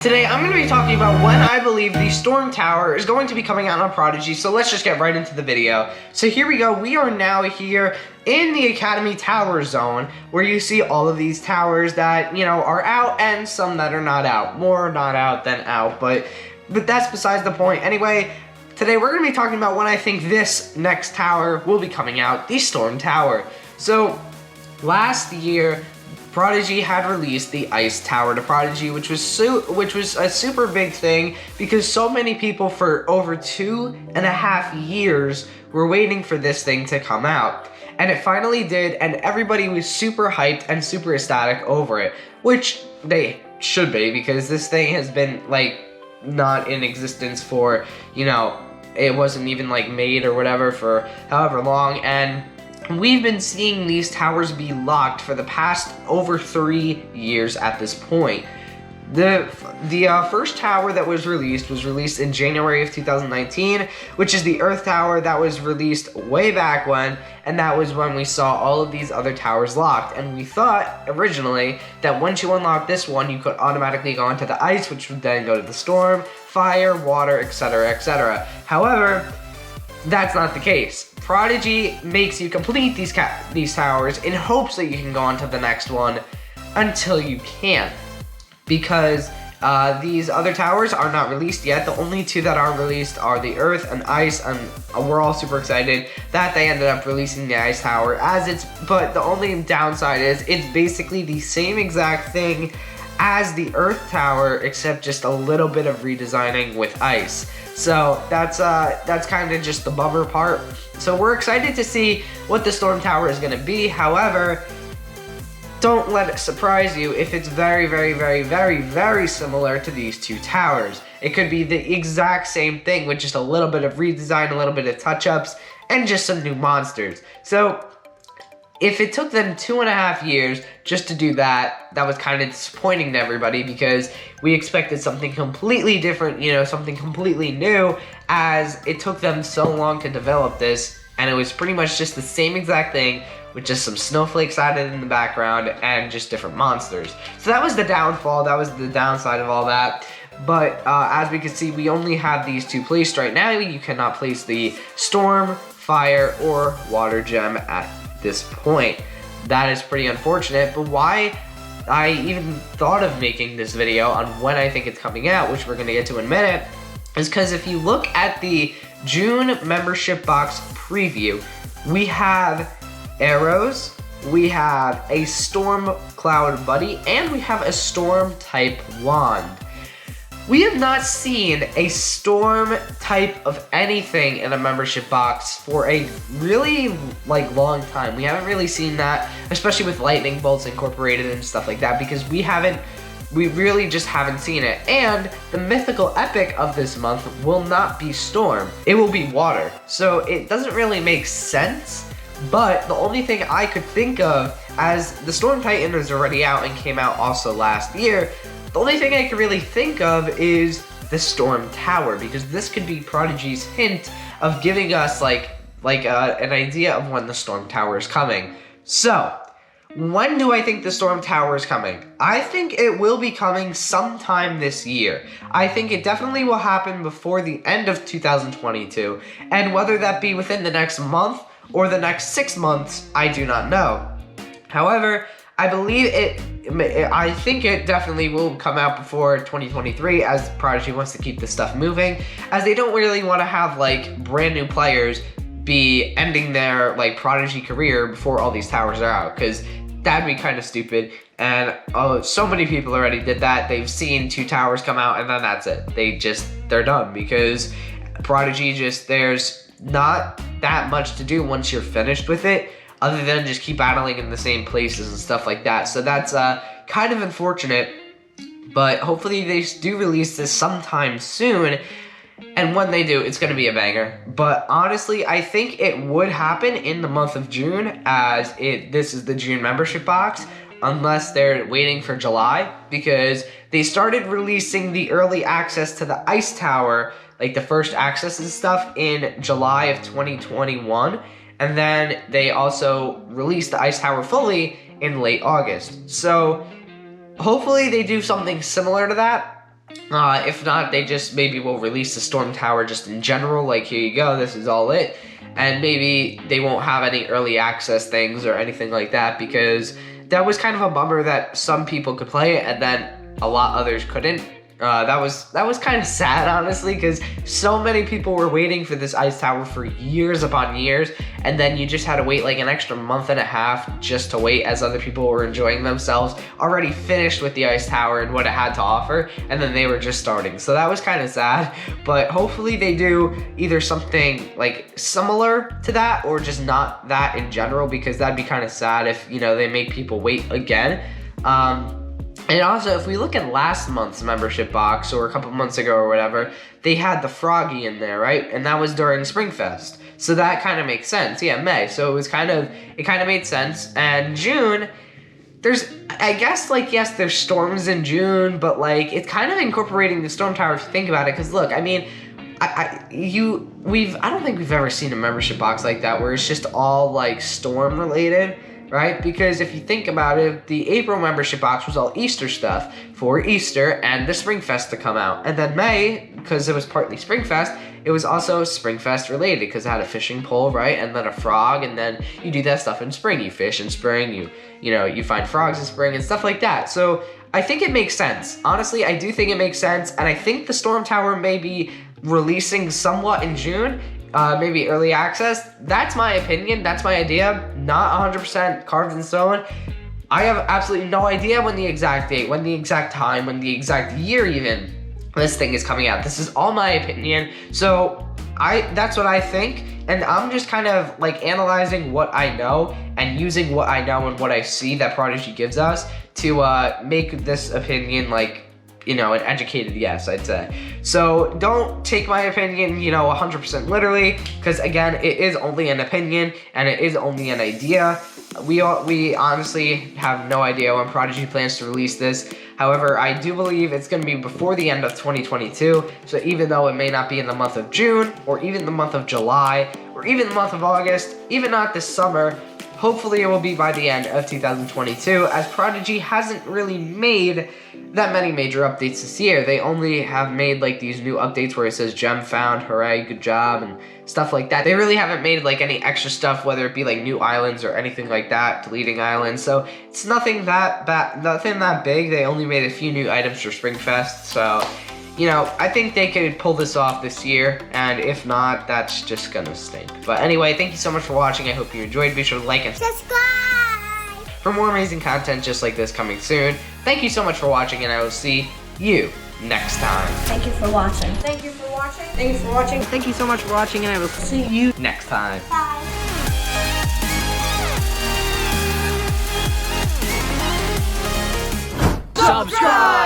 Today, I'm going to be talking about when I believe the Storm Tower is going to be coming out on Prodigy, so let's just get right into the video. So here we go, we are now here in the Academy Tower Zone, where you see all of these towers that, are out, and some that are not out. More not out than out, but that's besides the point. Anyway, today we're going to be talking about when I think this next tower will be coming out, the Storm Tower. So, last year, Prodigy had released the Ice Tower to Prodigy, which was a super big thing because so many people for over 2.5 years were waiting for this thing to come out. And it finally did, and everybody was super hyped and super ecstatic over it, which they should be because this thing has been, not in existence for, it wasn't even, made or whatever for however long, and we've been seeing these towers be locked for the past over 3 years at this point. The first tower that was released in January of 2019, which is the Earth Tower that was released way back when, and that was when we saw all of these other towers locked. And we thought originally that once you unlock this one, you could automatically go into the ice, which would then go to the storm, fire, water, etc., etc. However, that's not the case. Prodigy makes you complete these towers in hopes that you can go on to the next one until you can't. Because these other towers are not released yet. The only two that are released are the Earth and Ice, and we're all super excited that they ended up releasing the Ice Tower but the only downside is it's basically the same exact thing as the Earth Tower, except just a little bit of redesigning with ice. So that's kind of just the bummer part. So we're excited to see what the Storm Tower is going to be. However, don't let it surprise you if it's very, very, very, very, very similar to these two towers. It could be the exact same thing with just a little bit of redesign, a little bit of touch-ups, and just some new monsters. So if it took them 2.5 years just to do that, that was kind of disappointing to everybody because we expected something completely different, something completely new, as it took them so long to develop this, and it was pretty much just the same exact thing with just some snowflakes added in the background and just different monsters. So that was the downfall, that was the downside of all that. But as we can see, we only have these two placed right now. You cannot place the Storm, Fire, or Water Gem at this point. That is pretty unfortunate, but why I even thought of making this video on when I think it's coming out, which we're going to get to in a minute, is because if you look at the June membership box preview, we have arrows, we have a Storm Cloud Buddy, and we have a Storm type wand. We have not seen a Storm type of anything in a membership box for a really long time. We haven't really seen that, especially with lightning bolts incorporated and stuff like that, because we really just haven't seen it. And the mythical epic of this month will not be Storm, it will be Water. So it doesn't really make sense, but the only thing I could think of, as the Storm Titan is already out and came out also last year, the only thing I can really think of is the Storm Tower, because this could be Prodigy's hint of giving us an idea of when the Storm Tower is coming. So, when do I think the Storm Tower is coming? I think it will be coming sometime this year. I think it definitely will happen before the end of 2022, and whether that be within the next month or the next 6 months, I do not know. However, I think it definitely will come out before 2023, as Prodigy wants to keep this stuff moving, as they don't really want to have brand new players be ending their Prodigy career before all these towers are out, because that'd be kind of stupid. And so many people already did that. They've seen 2 towers come out and then that's it. They're done, because Prodigy there's not that much to do once you're finished with it, other than just keep battling in the same places and stuff like that. So that's kind of unfortunate, but hopefully they do release this sometime soon, and when they do, it's going to be a banger. But honestly, I think it would happen in the month of June, as this is the June membership box, unless they're waiting for July, because they started releasing the early access to the Ice Tower, the first access and stuff, in July of 2021. And then they also released the Ice Tower fully in late August. So hopefully they do something similar to that. If not, they just maybe will release the Storm Tower just in general, like here you go, this is all it. And maybe they won't have any early access things or anything like that, because that was kind of a bummer that some people could play it and then a lot others couldn't. That was kind of sad, honestly, because so many people were waiting for this ice tower for years upon years, and then you just had to wait like an extra month and a half just to wait, as other people were enjoying themselves, already finished with the ice tower and what it had to offer, and then they were just starting. So that was kind of sad, but hopefully they do either something like similar to that or just not that in general, because that'd be kind of sad if, you know, they make people wait again. And also, if we look at last month's membership box, or a couple months ago or whatever, they had the Froggy in there, right? And that was during Springfest. So that kind of makes sense. Yeah, May. So it kind of made sense. And June, there's, I guess, like, yes, there's storms in June, but like, it's kind of incorporating the Storm Tower if you think about it. Because look, I mean, I don't think we've ever seen a membership box like that where it's just all like storm related. Right? Because if you think about it, the April membership box was all Easter stuff for Easter and the Springfest to come out. And then May, because it was partly Springfest, it was also Springfest related because it had a fishing pole, right? And then a frog, and then you do that stuff in spring. You fish in spring, you find frogs in spring and stuff like that. So I think it makes sense. Honestly, I do think it makes sense, and I think the Storm Tower may be releasing somewhat in June. Maybe early access. That's my opinion. That's my idea. Not 100% carved in stone. I have absolutely no idea when the exact date, when the exact time, when the exact year even this thing is coming out. This is all my opinion. So that's what I think. And I'm just kind of like analyzing what I know and using what I know and what I see that Prodigy gives us to make this opinion like, you know, an educated yes, I'd say. So don't take my opinion, 100% literally, because again, it is only an opinion and it is only an idea. We honestly have no idea when Prodigy plans to release this. However, I do believe it's going to be before the end of 2022. So even though it may not be in the month of June, or even the month of July, or even the month of August, even not this summer, hopefully it will be by the end of 2022, as Prodigy hasn't really made that many major updates this year. They only have made like these new updates where it says gem found, hooray, good job, and stuff like that. They really haven't made like any extra stuff, whether it be like new islands or anything like that, deleting islands. So it's nothing that big. They only made a few new items for Springfest. So, I think they could pull this off this year, and if not, that's just gonna stink. But anyway, thank you so much for watching. I hope you enjoyed. Be sure to like and subscribe for more amazing content just like this coming soon. Thank you so much for watching, and I will see you next time. Thank you for watching. Thank you for watching. Thank you for watching. Thank you so much for watching, and I will see you next time. Bye. Subscribe!